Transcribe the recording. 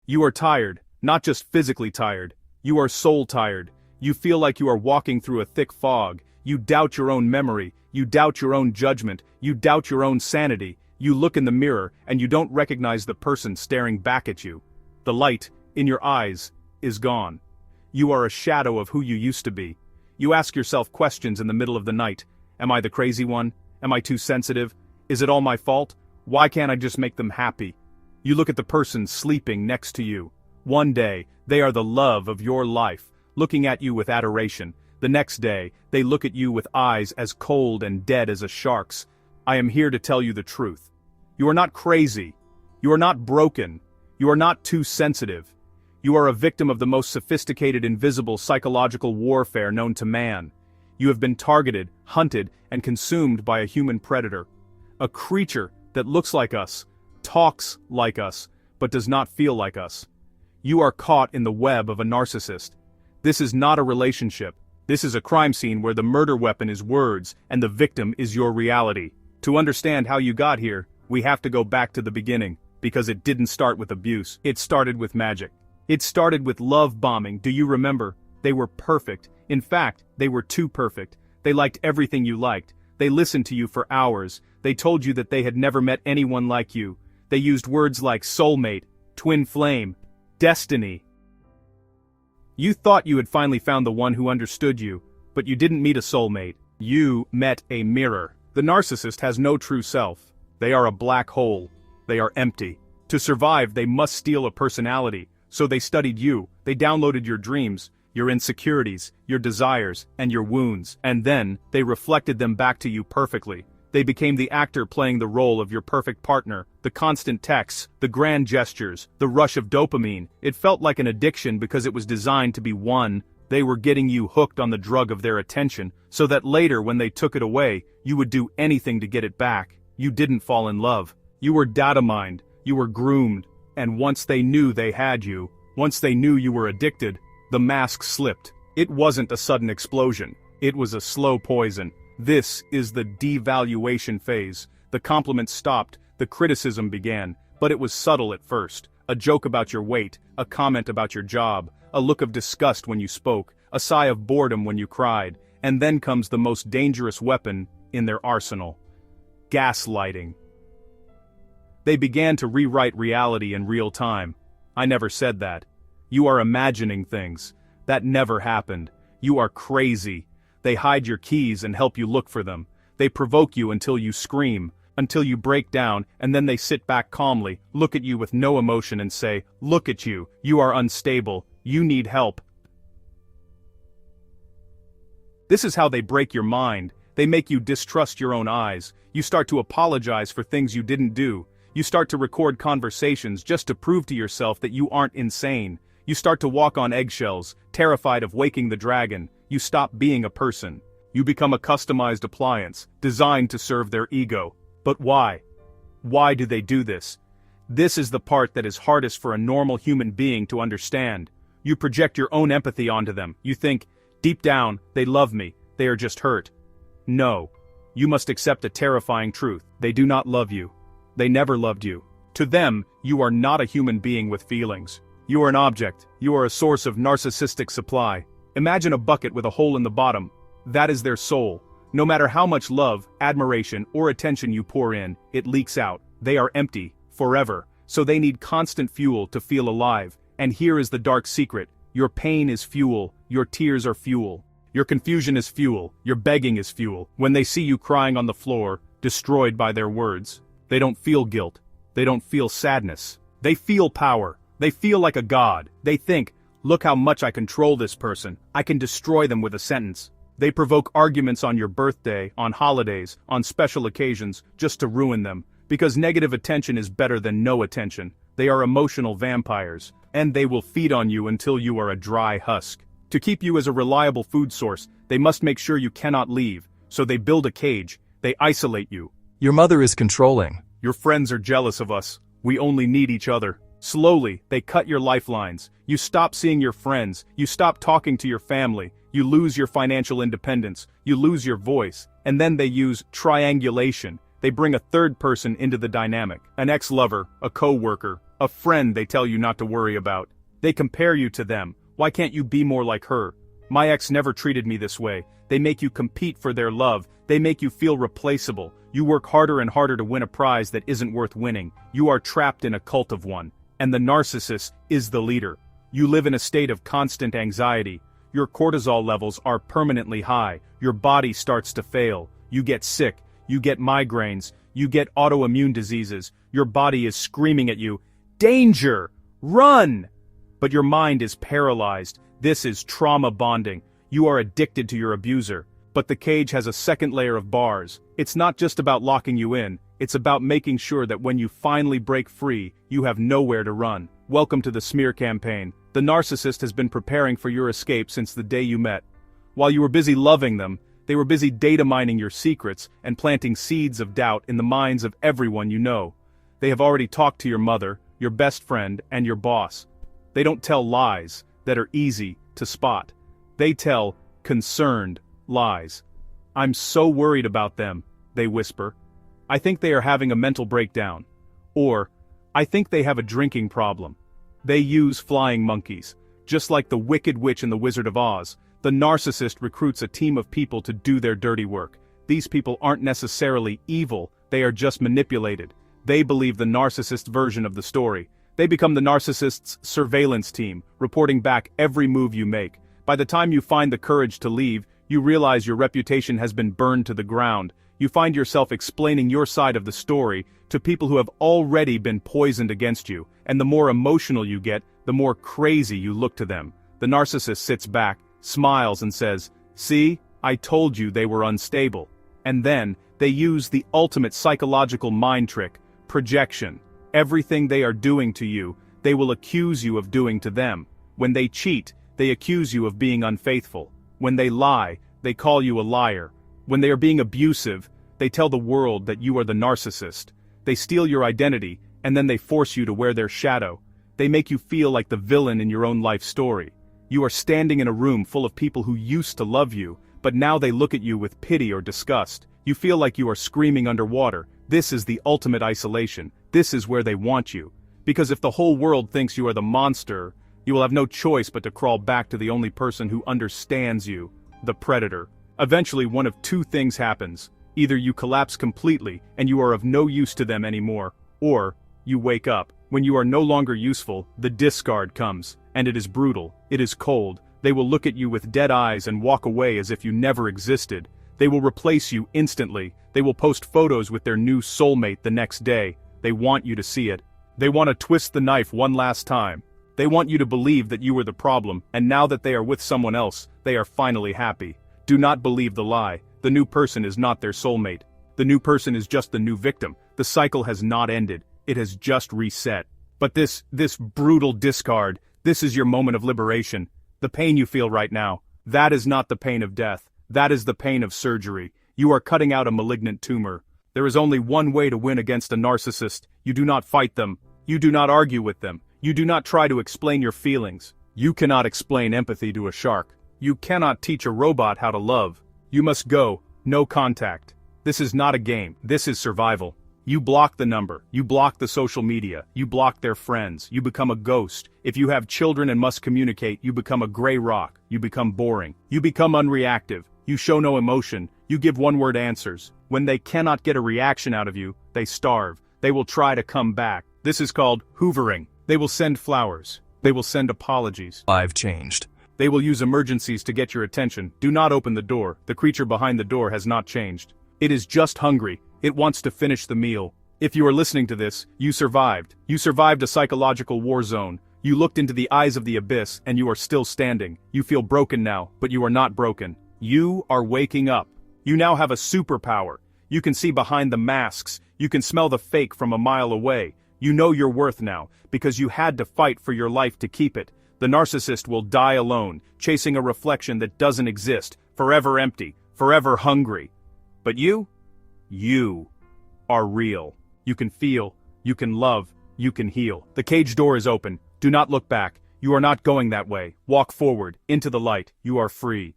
You are tired, not just physically tired. You are soul tired. You feel like you are walking through a thick fog. You doubt your own memory. You doubt your own judgment. You doubt your own sanity. You look in the mirror and you don't recognize the person staring back at you. The light, in your eyes, is gone. You are a shadow of who you used to be. You ask yourself questions in the middle of the night. Am I the crazy one? Am I too sensitive? Is it all my fault? Why can't I just make them happy? You look at the person sleeping next to you. One day, they are the love of your life, looking at you with adoration. The next day, they look at you with eyes as cold and dead as a shark's. I am here to tell you the truth. You are not crazy. You are not broken. You are not too sensitive. You are a victim of the most sophisticated invisible psychological warfare known to man. You have been targeted, hunted, and consumed by a human predator. A creature that looks like us, talks like us, but does not feel like us. You are caught in the web of a narcissist. This is not a relationship. This is a crime scene where the murder weapon is words and the victim is your reality. To understand how you got here, we have to go back to the beginning, because it didn't start with abuse. It started with magic. It started with love bombing. Do you remember? They were perfect. In fact, they were too perfect. They liked everything you liked. They listened to you for hours. They told you that they had never met anyone like you. They used words like soulmate, twin flame, destiny. You thought you had finally found the one who understood you, but you didn't meet a soulmate. You met a mirror. The narcissist has no true self. They are a black hole. They are empty. To survive, they must steal a personality. So they studied you. They downloaded your dreams, your insecurities, your desires, and your wounds. And then, they reflected them back to you perfectly. They became the actor playing the role of your perfect partner. The constant texts, the grand gestures, the rush of dopamine. It felt like an addiction because it was designed to be one. They were getting you hooked on the drug of their attention, so that later when they took it away, you would do anything to get it back. You didn't fall in love. You were data mined. You were groomed. And once they knew they had you, once they knew you were addicted, the mask slipped. It wasn't a sudden explosion. It was a slow poison. This is the devaluation phase. The compliments stopped, the criticism began, but it was subtle at first. A joke about your weight, a comment about your job, a look of disgust when you spoke, a sigh of boredom when you cried, and then comes the most dangerous weapon in their arsenal: gaslighting. They began to rewrite reality in real time. I never said that. You are imagining things. That never happened. You are crazy. They hide your keys and help you look for them. They provoke you until you scream, until you break down, and then they sit back calmly, look at you with no emotion and say, "Look at you, you are unstable, you need help." This is how they break your mind. They make you distrust your own eyes. You start to apologize for things you didn't do. You start to record conversations just to prove to yourself that you aren't insane. You start to walk on eggshells, terrified of waking the dragon. You stop being a person. You become a customized appliance, designed to serve their ego. But why? Why do they do this? This is the part that is hardest for a normal human being to understand. You project your own empathy onto them. You think, deep down, they love me, they are just hurt. No. You must accept a terrifying truth. They do not love you. They never loved you. To them, you are not a human being with feelings. You are an object. You are a source of narcissistic supply. Imagine a bucket with a hole in the bottom. That is their soul. No matter how much love, admiration, or attention you pour in, it leaks out. They are empty, forever, so they need constant fuel to feel alive. And here is the dark secret. Your pain is fuel, your tears are fuel. Your confusion is fuel, your begging is fuel. When they see you crying on the floor, destroyed by their words, they don't feel guilt. They don't feel sadness. They feel power. They feel like a god. They think, look how much I control this person. I can destroy them with a sentence. They provoke arguments on your birthday, on holidays, on special occasions, just to ruin them. Because negative attention is better than no attention. They are emotional vampires. And they will feed on you until you are a dry husk. To keep you as a reliable food source, they must make sure you cannot leave. So they build a cage. They isolate you. Your mother is controlling. Your friends are jealous of us. We only need each other. Slowly, they cut your lifelines. You stop seeing your friends. You stop talking to your family. You lose your financial independence. You lose your voice. And then they use triangulation. They bring a third person into the dynamic. An ex-lover, a co-worker, A friend they tell you not to worry about. They compare you to them. Why can't you be more like her? My ex never treated me this way. They make you compete for their love. They make you feel replaceable. You work harder and harder to win a prize that isn't worth winning. You are trapped in a cult of one. And the narcissist is the leader. You live in a state of constant anxiety. Your cortisol levels are permanently high. Your body starts to fail. You get sick. You get migraines. You get autoimmune diseases. Your body is screaming at you, "Danger! Run!" But your mind is paralyzed. This is trauma bonding. You are addicted to your abuser. But the cage has a second layer of bars. It's not just about locking you in. It's about making sure that when you finally break free, you have nowhere to run. Welcome to the smear campaign. The narcissist has been preparing for your escape since the day you met. While you were busy loving them, they were busy data mining your secrets and planting seeds of doubt in the minds of everyone you know. They have already talked to your mother, your best friend, and your boss. They don't tell lies that are easy to spot. They tell concerned lies. "I'm so worried about them," they whisper. "I think they are having a mental breakdown." Or, "I think they have a drinking problem." They use flying monkeys. Just like the Wicked Witch in The Wizard of Oz, the narcissist recruits a team of people to do their dirty work. These people aren't necessarily evil, they are just manipulated. They believe the narcissist version of the story. They become the narcissist's surveillance team, reporting back every move you make. By the time you find the courage to leave, you realize your reputation has been burned to the ground. You find yourself explaining your side of the story to people who have already been poisoned against you, and the more emotional you get, the more crazy you look to them. The narcissist sits back, smiles and says, "See, I told you they were unstable." And then, they use the ultimate psychological mind trick, projection. Everything they are doing to you, they will accuse you of doing to them. When they cheat, they accuse you of being unfaithful. When they lie, they call you a liar. When they are being abusive, they tell the world that you are the narcissist. They steal your identity, and then they force you to wear their shadow. They make you feel like the villain in your own life story. You are standing in a room full of people who used to love you, but now they look at you with pity or disgust. You feel like you are screaming underwater. This is the ultimate isolation. This is where they want you. Because if the whole world thinks you are the monster, you will have no choice but to crawl back to the only person who understands you, the predator. Eventually, one of two things happens. Either you collapse completely and you are of no use to them anymore, or you wake up. When you are no longer useful, the discard comes, and it is brutal, it is cold. They will look at you with dead eyes and walk away as if you never existed. They will replace you instantly. They will post photos with their new soulmate the next day. They want you to see it. They want to twist the knife one last time. They want you to believe that you were the problem, and now that they are with someone else, they are finally happy. Do not believe the lie. The new person is not their soulmate. The new person is just the new victim. The cycle has not ended. It has just reset. But this brutal discard, this is your moment of liberation. The pain you feel right now, that is not the pain of death. That is the pain of surgery. You are cutting out a malignant tumor. There is only one way to win against a narcissist. You do not fight them. You do not argue with them. You do not try to explain your feelings. You cannot explain empathy to a shark. You cannot teach a robot how to love. You must go, no contact. This is not a game. This is survival. You block the number. You block the social media. You block their friends. You become a ghost. If you have children and must communicate, you become a gray rock. You become boring. You become unreactive. You show no emotion. You give one-word answers. When they cannot get a reaction out of you, they starve. They will try to come back. This is called hoovering. They will send flowers. They will send apologies. I've changed. They will use emergencies to get your attention. Do not open the door. The creature behind the door has not changed. It is just hungry. It wants to finish the meal. If you are listening to this, you survived. You survived a psychological war zone. You looked into the eyes of the abyss, and you are still standing. You feel broken now, but you are not broken. You are waking up. You now have a superpower. You can see behind the masks. You can smell the fake from a mile away. You know your worth now, because you had to fight for your life to keep it. The narcissist will die alone, chasing a reflection that doesn't exist, forever empty, forever hungry. But you are real. You can feel, you can love, you can heal. The cage door is open. Do not look back. You are not going that way. Walk forward, into the light. You are free.